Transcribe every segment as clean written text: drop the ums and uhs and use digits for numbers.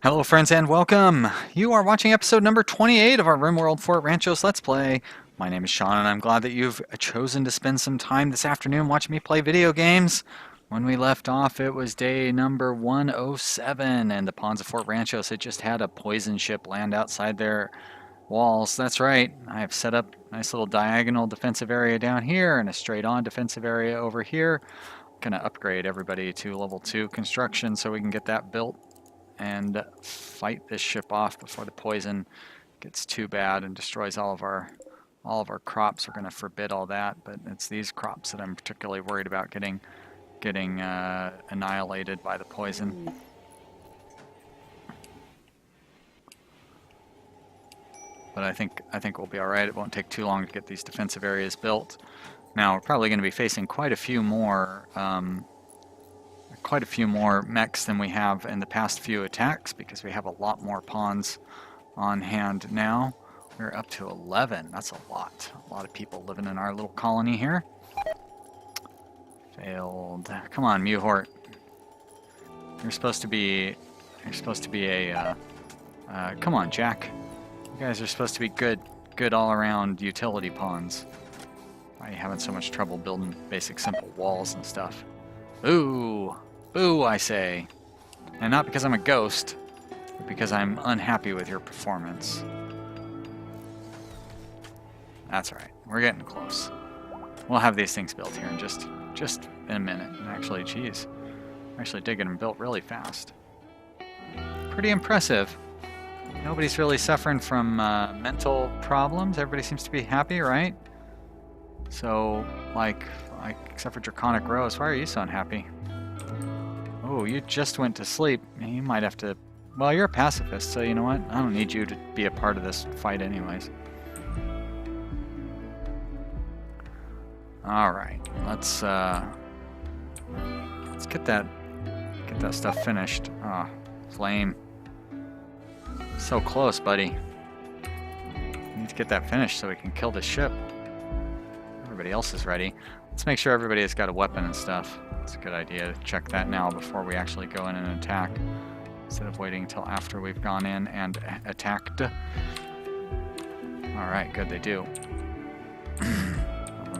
Hello friends and welcome! You are watching episode number 28 of our Rimworld Fort Ranchos Let's Play. My name is Sean and I'm glad that you've chosen to spend some time this afternoon watching me play video games. When we left off it was day number 107 and the pawns of Fort Ranchos had just had a poison ship land outside their walls. That's right, I have set up a nice little diagonal defensive area down here and a straight on defensive area over here. I'm going to upgrade everybody to level 2 construction so we can get that built and fight this ship off before the poison gets too bad and destroys all of our crops. We're going to forbid all that, but it's these crops that I'm particularly worried about getting annihilated by the poison. But I think we'll be all right. It won't take too long to get these defensive areas built. Now we're probably going to be facing quite a few more mechs than we have in the past few attacks because we have a lot more pawns on hand now. We're up to 11. That's a lot of people living in our little colony here. Failed. Come on, Muhort. You're supposed to be a come on, Jack. You guys are supposed to be good all-around utility pawns. Why are you having so much trouble building basic simple walls and stuff? Ooh. Boo, I say. And not because I'm a ghost, but because I'm unhappy with your performance. That's right. We're getting close. We'll have these things built here in just in a minute. Actually, geez. I actually did get them built really fast. Pretty impressive. Nobody's really suffering from mental problems. Everybody seems to be happy, right? So, like except for Draconic Rose, why are you so unhappy? Oh, you just went to sleep. You might have to... Well, you're a pacifist, so you know what? I don't need you to be a part of this fight anyways. Alright, let's get that stuff finished. Ah, Flame. So close, buddy. We need to get that finished so we can kill this ship. Everybody else is ready. Let's make sure everybody has got a weapon and stuff. It's a good idea to check that now before we actually go in and attack, instead of waiting until after we've gone in and attacked. Alright, good, they do.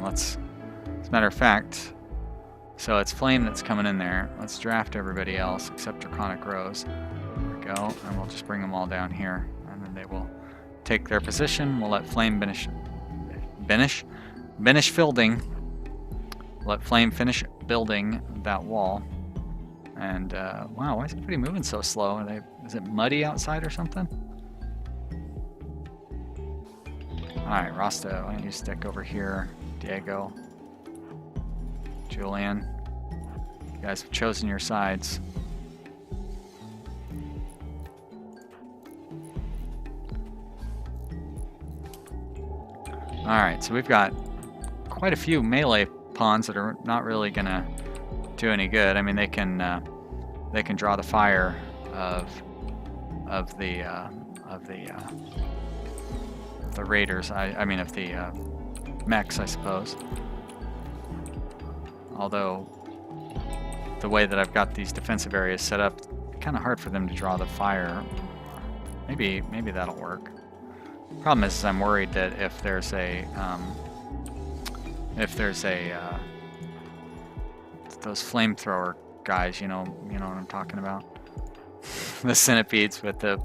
As a matter of fact, so it's Flame that's coming in there. Let's draft everybody else except Draconic Rose. There we go, and we'll just bring them all down here, and then they will take their position. We'll let Flame finish building. Let Flame finish building that wall. And, wow, why is everybody moving so slow? Is it muddy outside or something? Alright, Rasta, why don't you stick over here? Diego. Julian. You guys have chosen your sides. Alright, so we've got quite a few melee pawns that are not really gonna do any good. I mean, they can draw the fire of the raiders. I mean of the mechs, I suppose. Although the way that I've got these defensive areas set up, it's kind of hard for them to draw the fire. Maybe that'll work. Problem is I'm worried that if there's a those flamethrower guys, you know what I'm talking about. The centipedes with the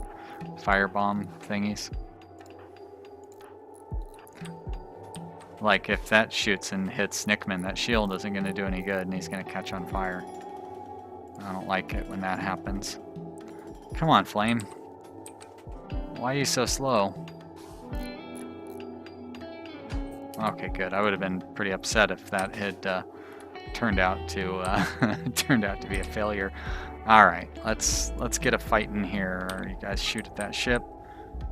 firebomb thingies. Like if that shoots and hits Nickman, that shield isn't going to do any good and he's going to catch on fire. I don't like it when that happens. Come on, Flame. Why are you so slow? Okay, good. I would have been pretty upset if that had turned out to be a failure. All right, let's get a fight in here. You guys shoot at that ship,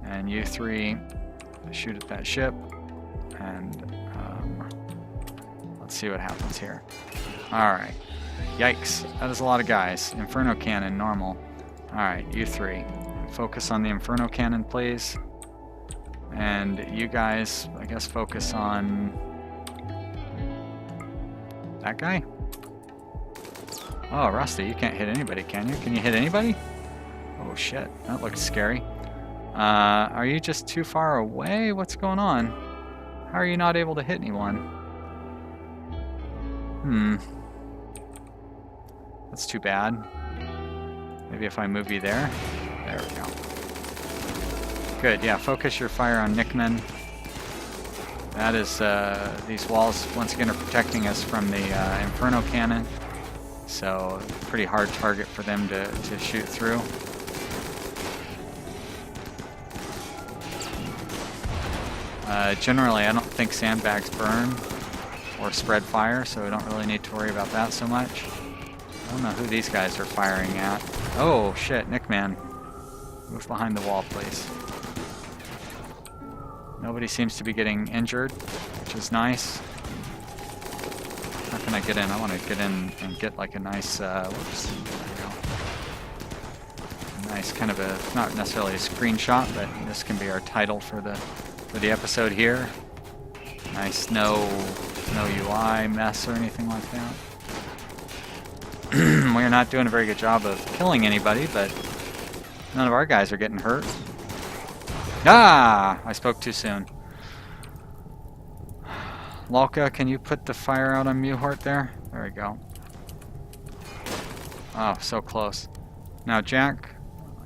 and you three shoot at that ship, and let's see what happens here. All right. Yikes! That is a lot of guys. Inferno cannon, normal. All right, you three, focus on the Inferno cannon, please. And you guys, I guess, focus on that guy? Oh, Rusty, you can't hit anybody, can you? Can you hit anybody? Oh shit, that looks scary. Are you just too far away? What's going on? How are you not able to hit anyone? That's too bad. Maybe if I move you there? There we go. Good, yeah, focus your fire on Nickman. That is, these walls, once again, are protecting us from the Inferno Cannon. So, pretty hard target for them to shoot through. Generally, I don't think sandbags burn or spread fire, so we don't really need to worry about that so much. I don't know who these guys are firing at. Oh, shit, Nickman. Move behind the wall, please. Nobody seems to be getting injured, which is nice. How can I get in? I want to get in and get like a nice, whoops, there we go. A nice kind of a, not necessarily a screenshot, but this can be our title for the episode here. Nice, no UI mess or anything like that. We're not doing a very good job of killing anybody, but none of our guys are getting hurt. Ah! I spoke too soon. Lalka, can you put the fire out on Muhort there? There we go. Oh, so close. Now, Jack,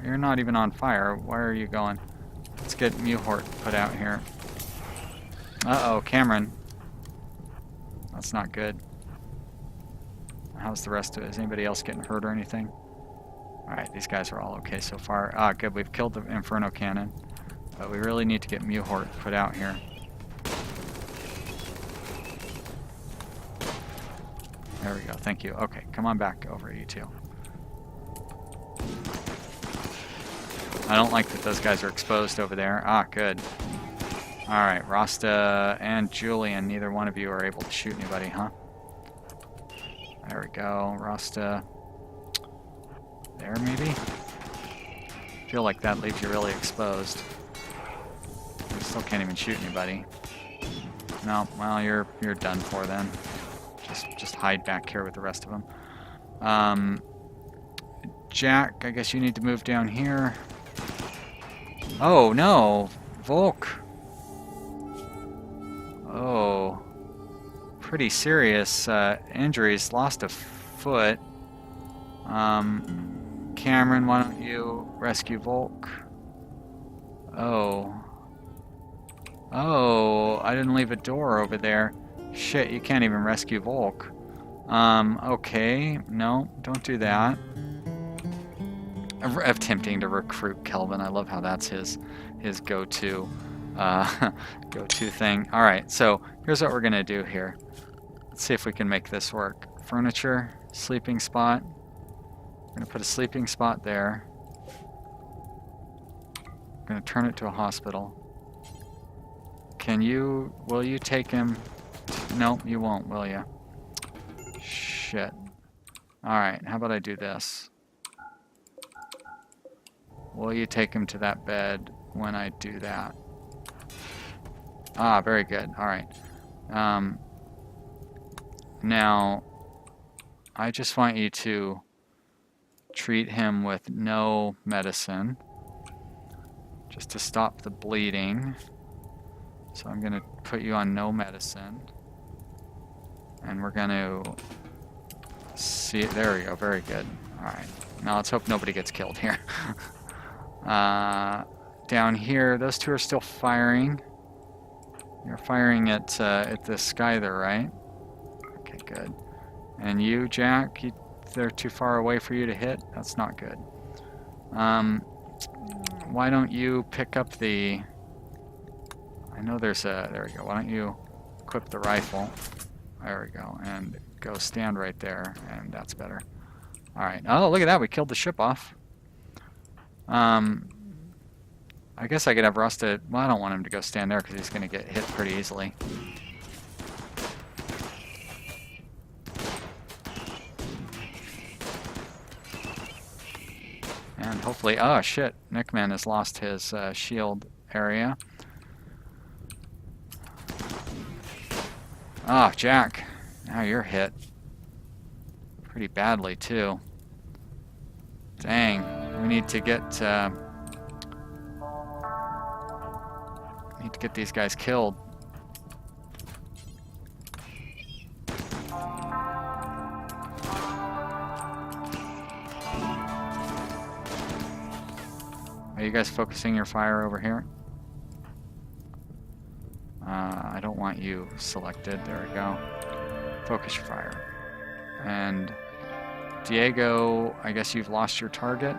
you're not even on fire. Where are you going? Let's get Muhort put out here. Uh-oh, Cameron. That's not good. How's the rest of it? Is anybody else getting hurt or anything? Alright, these guys are all okay so far. Ah, good, we've killed the Inferno Cannon. But we really need to get Muhort put out here. There we go, thank you. Okay, come on back over, you two. I don't like that those guys are exposed over there. Ah, good. Alright, Rasta and Julian, neither one of you are able to shoot anybody, huh? There we go, Rasta. There, maybe? I feel like that leaves you really exposed. You still can't even shoot anybody. No, well, you're done for then. Just hide back here with the rest of them. Jack, I guess you need to move down here. Oh, no! Volk! Oh. Pretty serious injuries. Lost a foot. Cameron, why don't you rescue Volk? Oh. Oh, I didn't leave a door over there. Shit, you can't even rescue Volk. Okay. No, don't do that. Attempting to recruit Kelvin. I love how that's his go-to go-to thing. Alright, so here's what we're gonna do here. Let's see if we can make this work. Furniture, sleeping spot. We're gonna put a sleeping spot there. We're gonna turn it to a hospital. Will you take him? No, you won't, will you? Shit. Alright, how about I do this? Will you take him to that bed when I do that? Ah, very good. Alright. Now, I just want you to treat him with no medicine, just to stop the bleeding. So I'm going to put you on no medicine. And we're going to see... There we go. Very good. Alright. Now let's hope nobody gets killed here. Down here, those two are still firing. You're firing at the sky there, right? Okay, good. And you, Jack, they're too far away for you to hit? That's not good. Why don't you pick up the... I know there's a... There we go. Why don't you equip the rifle? There we go. And go stand right there, and that's better. Alright. Oh, look at that. We killed the ship off. I guess I could have Rasta... Well, I don't want him to go stand there because he's going to get hit pretty easily. And hopefully... Oh, shit. Nickman has lost his shield area. Oh, Jack. Now you're hit. Pretty badly, too. Dang. We need to get these guys killed. Are you guys focusing your fire over here? I don't want you selected. There we go. Focus your fire. And Diego, I guess you've lost your target.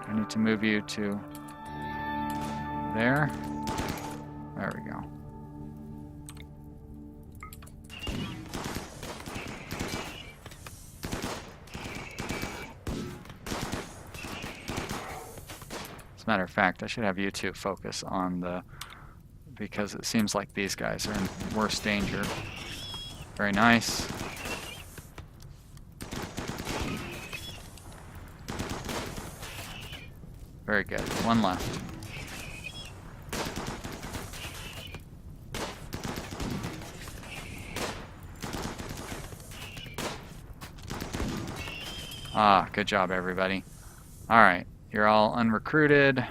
I need to move you to there. There we go. As a matter of fact, I should have you two focus on the, because it seems like these guys are in worse danger. Very nice. Very good. One left. Ah, good job, everybody. All right, you're all unrecruited,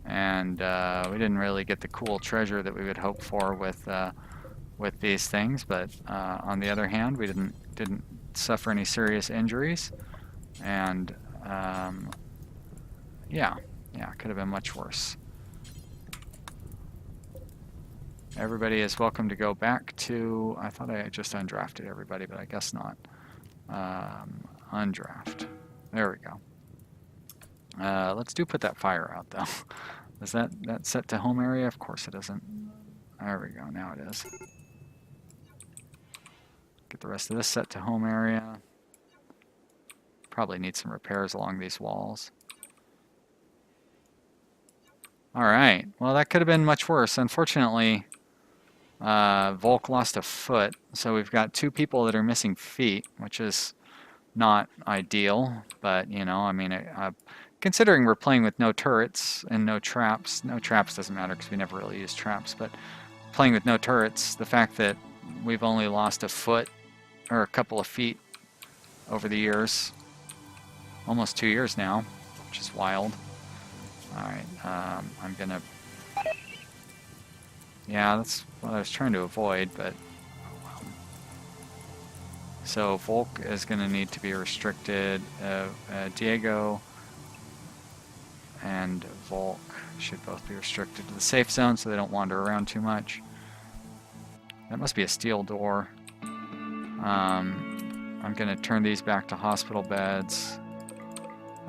and we didn't really get the cool treasure that we would hope for with these things. But on the other hand, we didn't suffer any serious injuries, and yeah, it could have been much worse. Everybody is welcome to go back to. I thought I just undrafted everybody, but I guess not. Undraft. There we go. Let's put that fire out though. Is that set to home area? Of course it isn't. There we go. Now it is. Get the rest of this set to home area. Probably need some repairs along these walls. All right. Well, that could have been much worse. Unfortunately, Volk lost a foot, so we've got 2 people that are missing feet, which is not ideal. But you know, I mean, considering we're playing with no turrets and no traps doesn't matter because we never really use traps. But playing with no turrets, the fact that we've only lost a foot or a couple of feet over the years, almost 2 years now, which is wild. All right, I'm gonna. Yeah, that's what I was trying to avoid, but so Volk is going to need to be restricted. Diego and Volk should both be restricted to the safe zone so they don't wander around too much. That must be a steel door. I'm going to turn these back to hospital beds,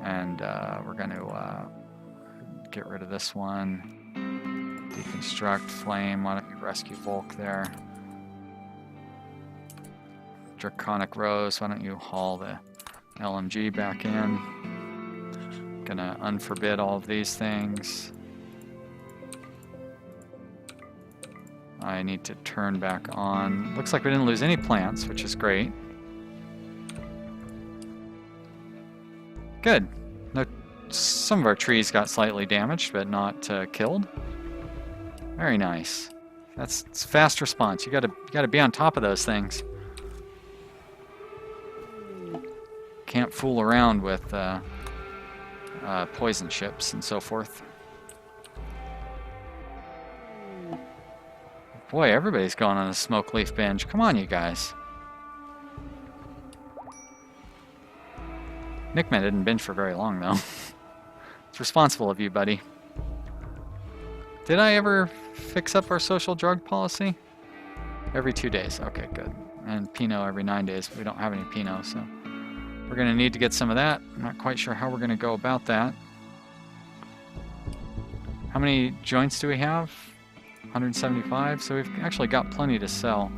and we're going to get rid of this one. Deconstruct, flame. Why don't you rescue Volk there? Draconic Rose, why don't you haul the LMG back in? Gonna unforbid all of these things. I need to turn back on. Looks like we didn't lose any plants, which is great. Good. No, some of our trees got slightly damaged, but not killed. Very nice. That's fast response. You gotta be on top of those things. Can't fool around with poison ships and so forth. Boy, everybody's going on a smoke leaf binge. Come on, you guys. Nickman didn't binge for very long, though. It's responsible of you, buddy. Did I ever fix up our social drug policy? Every 2 days. Okay, good. And Pinot every 9 days. We don't have any Pinot, so we're going to need to get some of that. I'm not quite sure how we're going to go about that. How many joints do we have? 175. So we've actually got plenty to sell.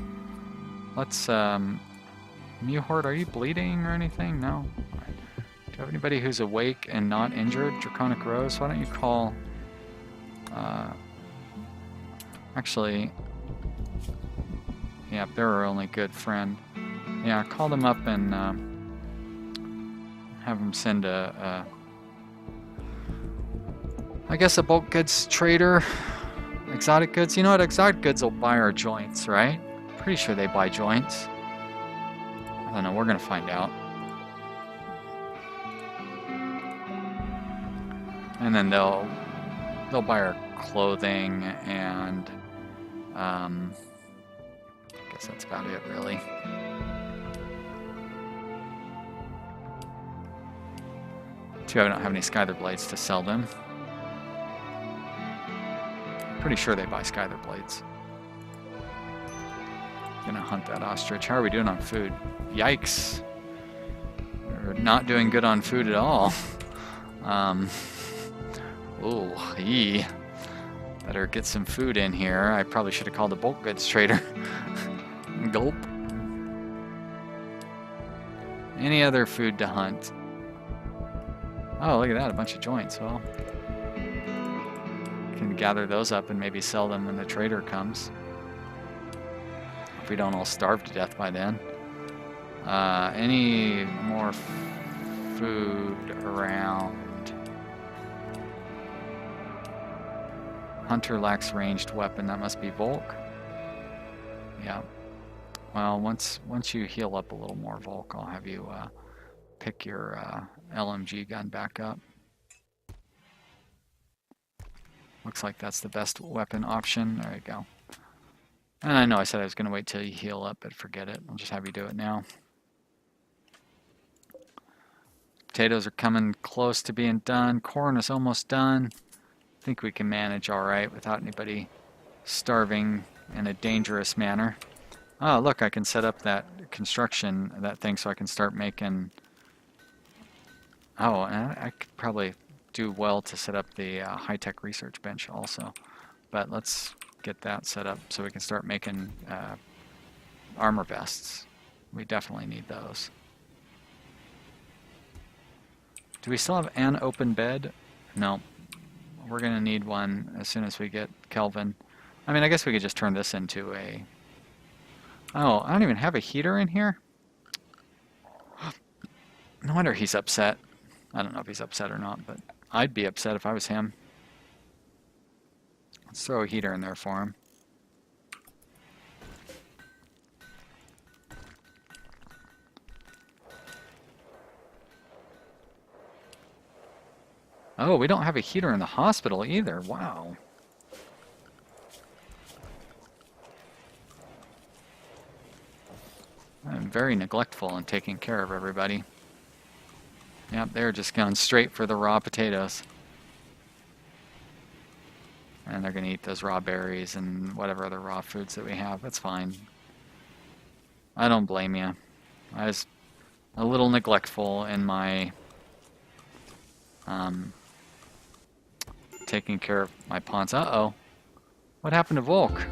Let's, Mewhort, are you bleeding or anything? No? All right. Do you have anybody who's awake and not injured? Draconic Rose, why don't you call... actually, yeah, they're our only good friend. Yeah, call them up and have them send a I guess a bulk goods trader. Exotic goods. You know what? Exotic goods will buy our joints, right? Pretty sure they buy joints. I don't know. We're gonna find out. And then they'll buy our clothing, and I guess that's about it, really. Too bad I don't have any Skyther blades to sell them. Pretty sure they buy Skyther blades. Gonna hunt that ostrich. How are we doing on food? Yikes. We're not doing good on food at all. Ooh, better get some food in here. I probably should have called a bulk goods trader. Gulp. Any other food to hunt? Oh, look at that, a bunch of joints. Well, can gather those up and maybe sell them when the trader comes. If we don't all starve to death by then. Any more food around? Hunter lacks ranged weapon. That must be Volk. Yeah. Well, once you heal up a little more, Volk, I'll have you pick your LMG gun back up. Looks like that's the best weapon option. There you go. And I know I said I was going to wait till you heal up, but forget it. I'll just have you do it now. Potatoes are coming close to being done. Corn is almost done. I think we can manage all right without anybody starving in a dangerous manner. Oh, look, I can set up that construction, that thing, so I can start making... Oh, and I could probably do well to set up the high-tech research bench also. But let's get that set up so we can start making armor vests. We definitely need those. Do we still have an open bed? No. We're going to need one as soon as we get Kelvin. I mean, I guess we could just turn this into a... Oh, I don't even have a heater in here? No wonder he's upset. I don't know if he's upset or not, but I'd be upset if I was him. Let's throw a heater in there for him. Oh, we don't have a heater in the hospital either. Wow. I'm very neglectful in taking care of everybody. Yep, they're just going straight for the raw potatoes. And they're going to eat those raw berries and whatever other raw foods that we have. That's fine. I don't blame you. I was a little neglectful in my taking care of my pawns. Uh-oh. What happened to Volk?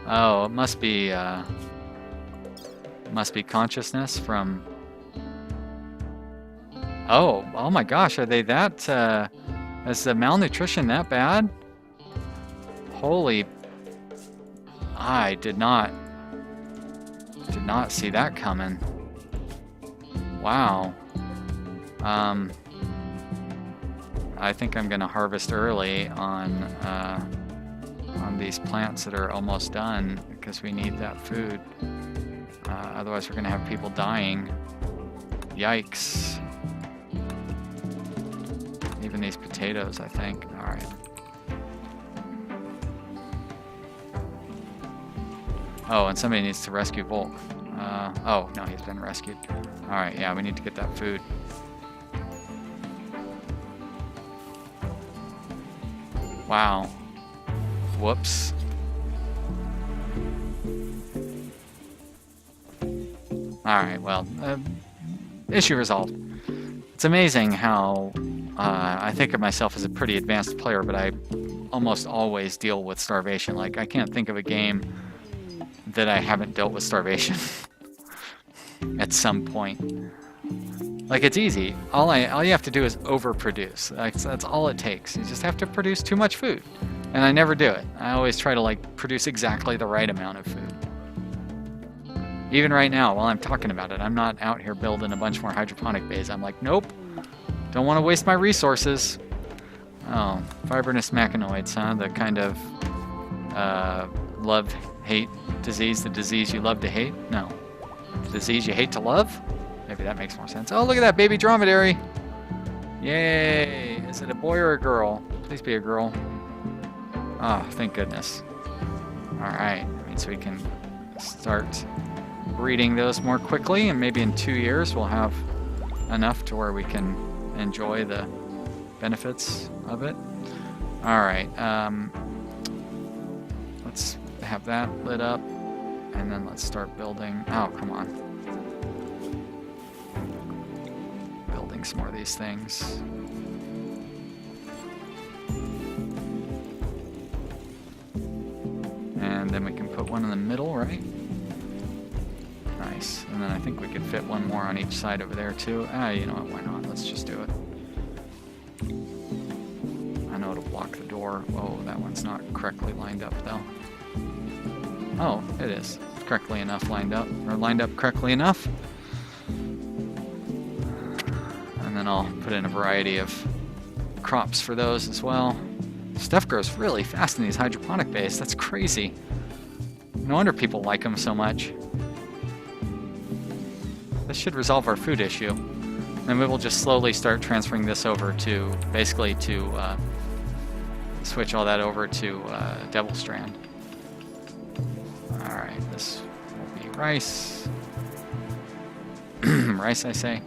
Oh, it must be consciousness from... Oh my gosh, are they that, is the malnutrition that bad? Holy... I did not see that coming. Wow. I think I'm gonna harvest early on these plants that are almost done because we need that food. Otherwise we're gonna have people dying. Yikes. Even these potatoes, I think. Alright. Oh, and somebody needs to rescue Volk. Oh, no, he's been rescued. Alright, yeah, we need to get that food. Wow. Whoops. Alright, well, issue resolved. It's amazing how I think of myself as a pretty advanced player, but I almost always deal with starvation. Like, I can't think of a game that I haven't dealt with starvation at some point. Like, it's easy. All you have to do is overproduce. That's all it takes. You just have to produce too much food. And I never do it. I always try to, like, produce exactly the right amount of food. Even right now, while I'm talking about it, I'm not out here building a bunch more hydroponic bays. I'm like, nope. Don't want to waste my resources. Oh, fibrinous machinoids, huh? The kind of love-hate disease. The disease you love to hate? No. The disease you hate to love? Maybe that makes more sense. Oh, look at that baby dromedary. Yay. Is it a boy or a girl? Please be a girl. Oh, thank goodness. Alright, that means we can start breeding those more quickly, and maybe in 2 years we'll have enough to where we can enjoy the benefits of it. Alright, let's have that lit up, and then let's start building. Oh, come on. Building some more of these things. And then we can put one in the middle, right? Nice. And then I think we could fit one more on each side over there too. You know what, why not? Let's just do it. I know it'll block the door. Oh, that one's not correctly lined up though. Oh, it is. Correctly enough lined up. Or lined up correctly enough. And then I'll put in a variety of crops for those as well. Stuff grows really fast in these hydroponic bays. That's crazy. No wonder people like them so much. This should resolve our food issue. And we will just slowly start transferring this over to, basically to switch all that over to Devil Strand. Alright, this will be rice. Rice, I say.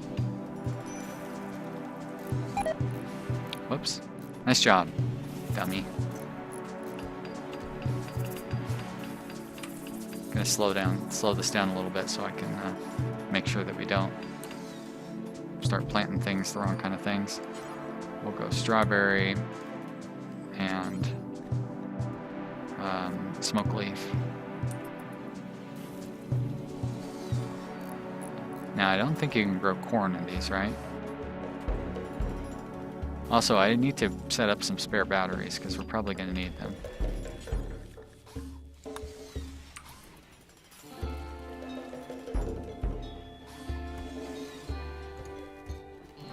Whoops. Nice job, dummy. Gonna slow this down a little bit so I can make sure that we don't start planting things, the wrong kind of things. We'll go strawberry and smoke leaf. Now I don't think you can grow corn in these, right? Also, I need to set up some spare batteries because we're probably going to need them.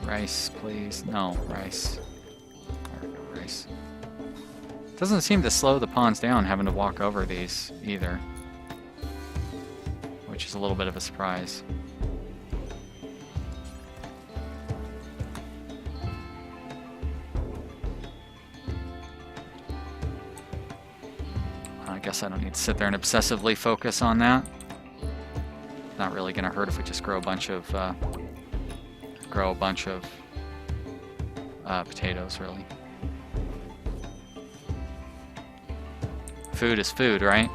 Rice, please. No, rice. There we go, rice. Doesn't seem to slow the pawns down having to walk over these either, which is a little bit of a surprise. I guess I don't need to sit there and obsessively focus on that. Not really going to hurt if we just grow a bunch of potatoes, really. Food is food, right?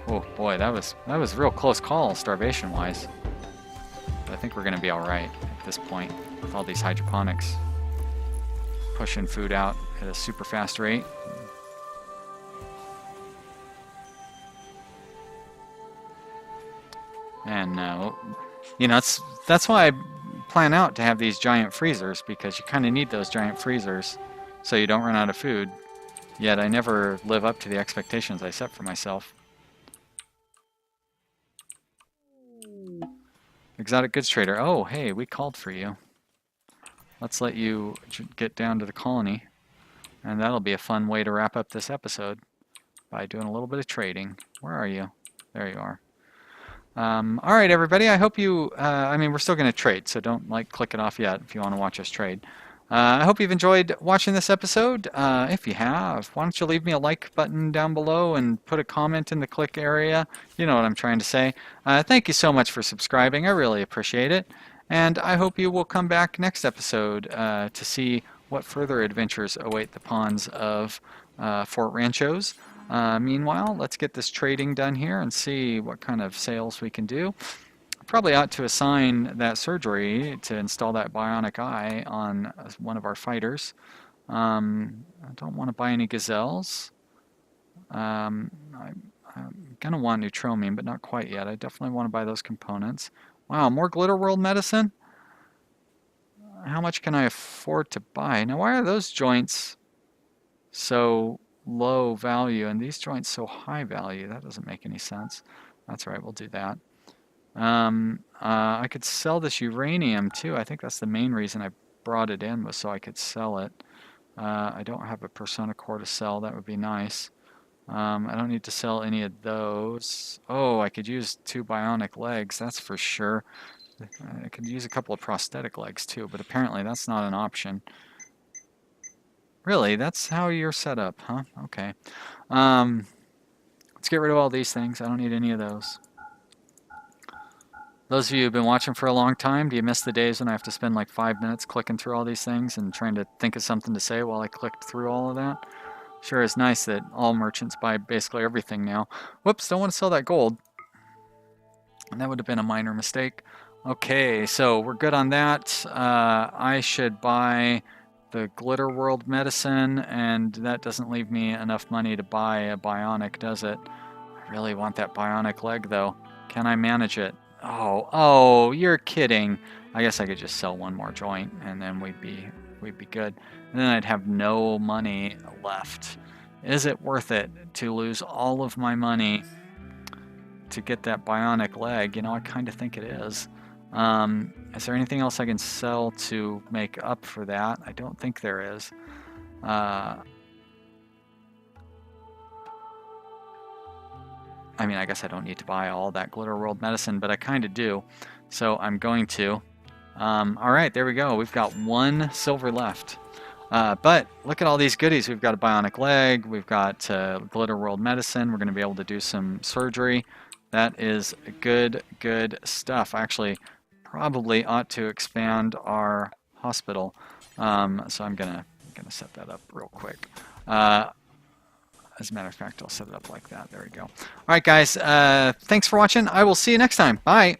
Oh boy, that was a real close call, starvation-wise. But I think we're going to be all right at this point with all these hydroponics pushing food out at a super fast rate. And you know, that's why I plan out to have these giant freezers, because you kind of need those giant freezers so you don't run out of food. Yet I never live up to the expectations I set for myself. Exotic goods trader. Oh, hey, we called for you. Let's let you get down to the colony, and that'll be a fun way to wrap up this episode by doing a little bit of trading. Where are you? There you are. All right, everybody. I hope you. I mean, we're still going to trade, so don't click it off yet if you want to watch us trade. I hope you've enjoyed watching this episode. If you have, why don't you leave me a like button down below and put a comment in the click area. You know what I'm trying to say. Thank you so much for subscribing. I really appreciate it. And I hope you will come back next episode to see what further adventures await the pawns of Fort Ranchos. Meanwhile, let's get this trading done here and see what kind of sales we can do. Probably ought to assign that surgery to install that bionic eye on one of our fighters. I don't want to buy any gazelles. I'm going to want neutromium, but not quite yet. I definitely want to buy those components. Wow, more Glitter World medicine? How much can I afford to buy? Now, why are those joints so low value and these joints so high value? That doesn't make any sense. That's right, we'll do that. I could sell this uranium too. I think that's the main reason I brought it in, was so I could sell it. I don't have a Persona core to sell. That would be nice. I don't need to sell any of those. Oh, I could use 2 bionic legs, that's for sure. I could use a couple of prosthetic legs too, but apparently that's not an option. Really, that's how you're set up, huh? Okay. Let's get rid of all these things. I don't need any of those. Those of you who've been watching for a long time, do you miss the days when I have to spend like 5 minutes clicking through all these things and trying to think of something to say while I clicked through all of that? Sure is nice that all merchants buy basically everything now. Whoops, don't want to sell that gold. And that would have been a minor mistake. Okay, so we're good on that. I should buy the Glitter World medicine, and that doesn't leave me enough money to buy a bionic, does it? I really want that bionic leg, though. Can I manage it? Oh, you're kidding. I guess I could just sell one more joint, and then we'd be good. And then I'd have no money left. Is it worth it to lose all of my money to get that bionic leg? You know, I kind of think it is. Is there anything else I can sell to make up for that? I don't think there is. I mean, I guess I don't need to buy all that Glitter World medicine, but I kind of do. So I'm going to. All right, there we go. We've got 1 silver left. But look at all these goodies. We've got a bionic leg. We've got Glitter World medicine. We're going to be able to do some surgery. That is good stuff. I actually probably ought to expand our hospital. So I'm gonna set that up real quick. As a matter of fact, I'll set it up like that. There we go. All right, guys. Thanks for watching. I will see you next time. Bye.